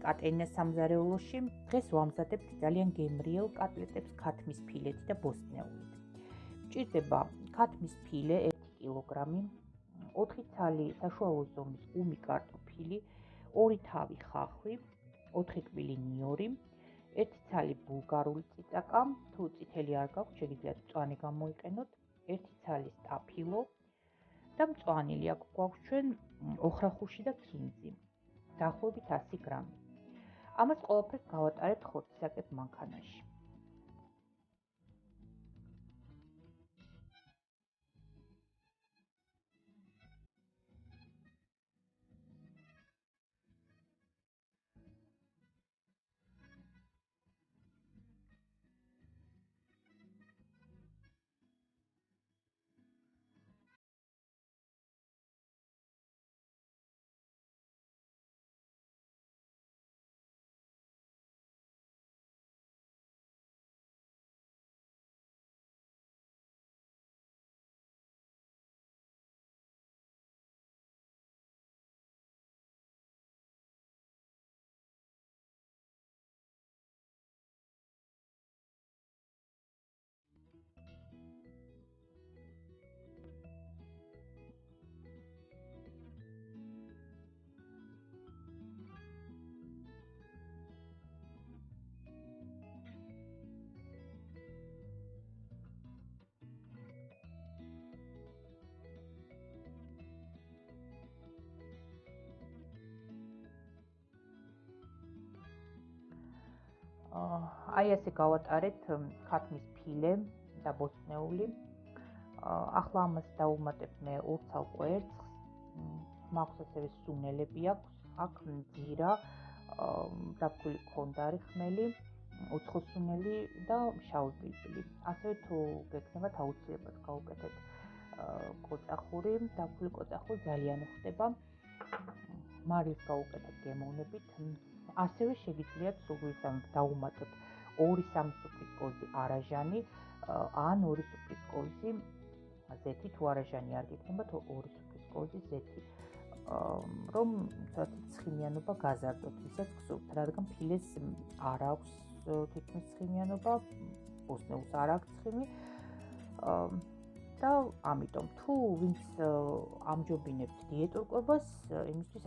კატერინა სამზარეულოში. დღეს ვამზადებთ ძალიან გემრიელ კატლეტებს ქათმის ფილეთი და ბოსტნეულით. მჭირდება ქათმის ფილე 1 კილოგრამი, 4 ცალი საშუალო ზომის ყუმი კარტოფილი, 2 თავი ხახვი, 4 კბილი ნიორი, 1 ცალი ბულგარული წიწაკა, თუ წითელი არ გაქვთ, შეგიძლიათ მწვანე გამოიყენოთ, 1 ცალი სტაფილო და მწვანილი აქ გვაქვს ჩვენ ოხრახუში და ქინძი. დაახლოებით 100 გრამი. ამას ყველაფერს გავატარებთ ხორცისაკეთ მანქანაში. აი ასე გავატარეთ ქათმის ფილე და ბოსტნეული. ახლა ამას დავუმატებ მე 2 ცალ კვერცხს. მაქვს ასევე სუნელები აქვს, აქ ძირა, დაფქული ქონდარი ხმელი, უცხო სუნელი და შავი პილპილი. ასევე თუ გექნებათ აუცილებლად გავუკეთეთ კოწახური, დაფქული კოწახური ძალიან ხდება. მარილს გავუკეთეთ გემოვნებით. ასევე შეგიძლიათ სულისამებრ დავუმატოთ 2-3 სუფრის კოზი არაჟანი ან 2 სუფრის კოზი ზეთი, თუ არაჟანი არ გექნებათ 2 სუფრის კოზი ზეთი, რომ ცხიმიანობა გაზარდოთ, ვისაც გსურთ, რადგან ფილეს არ აქვს თითქმის ცხიმიანობა, ბოსტნეულს არ აქვს ცხიმი და ამიტომ თუ ვინც ამჯობინებთ დიეტურ კვებას, იმისთვის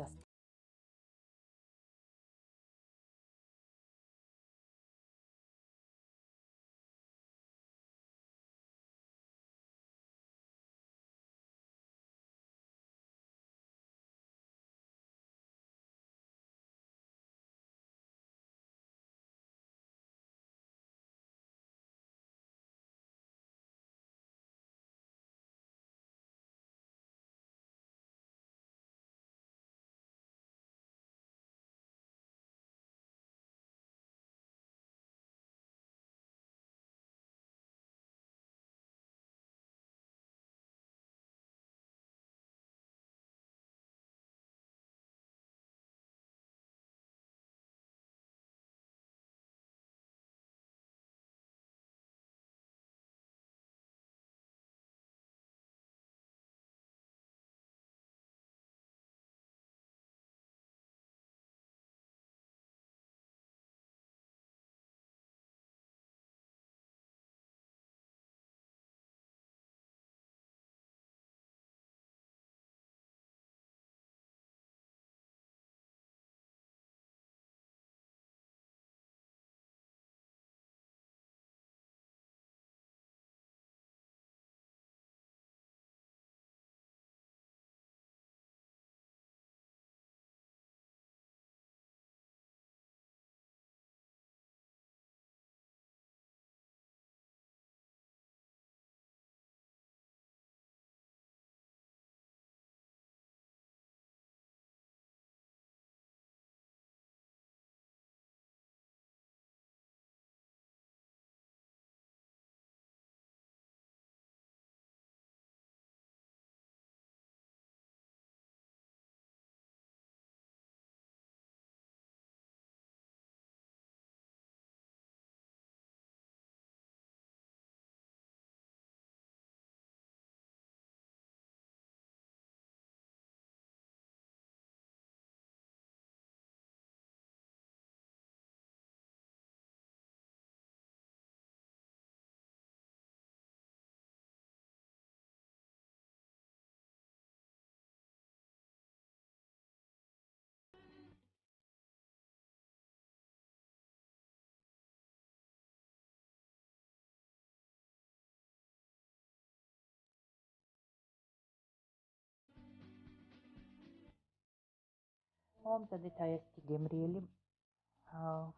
მომზადეთ აი ესეთი გემრიელი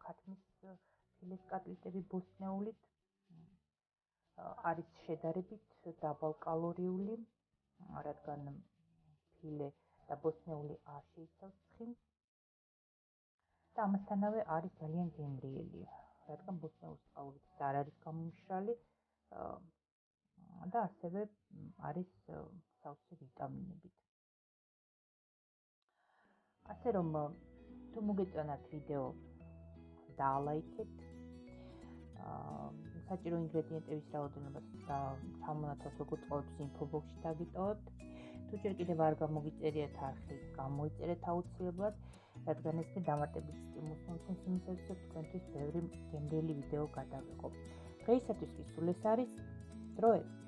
ქათმის ფილეს კატლეტები ბოსტნეულით. არის შედარებით დაბალკალორიული, რადგან ფილე და ბოსტნეული არ შეიცავს ცხიმს და ამასთანავე არის ძალიან გემრიელი, რადგან ბოსტნეულის წყალობით არ არის გამომშრალი და ასევე არის სავსე ვიტამინებით. ასე რომ თუ მოგეწონათ ვიდეო დაალაიქეთ, საჭირო ინგრედიენტების რაოდენობას ჩამონათვალთ როგორც ყოველთვის ინფობოქსში დაგიტოვებთ. თუ ჯერ კიდევ არ გამოგიწერიათ არხი, გამოიწერეთ აუცილებლად, რადგან ეს მე დამატებით სტიმულს მომცემს იმისათვის, რომ თქვენთვის ბევრი გემრიელი ვიდეო გადავიღო. დღეისათვის კი სულ ეს არის. დროებით.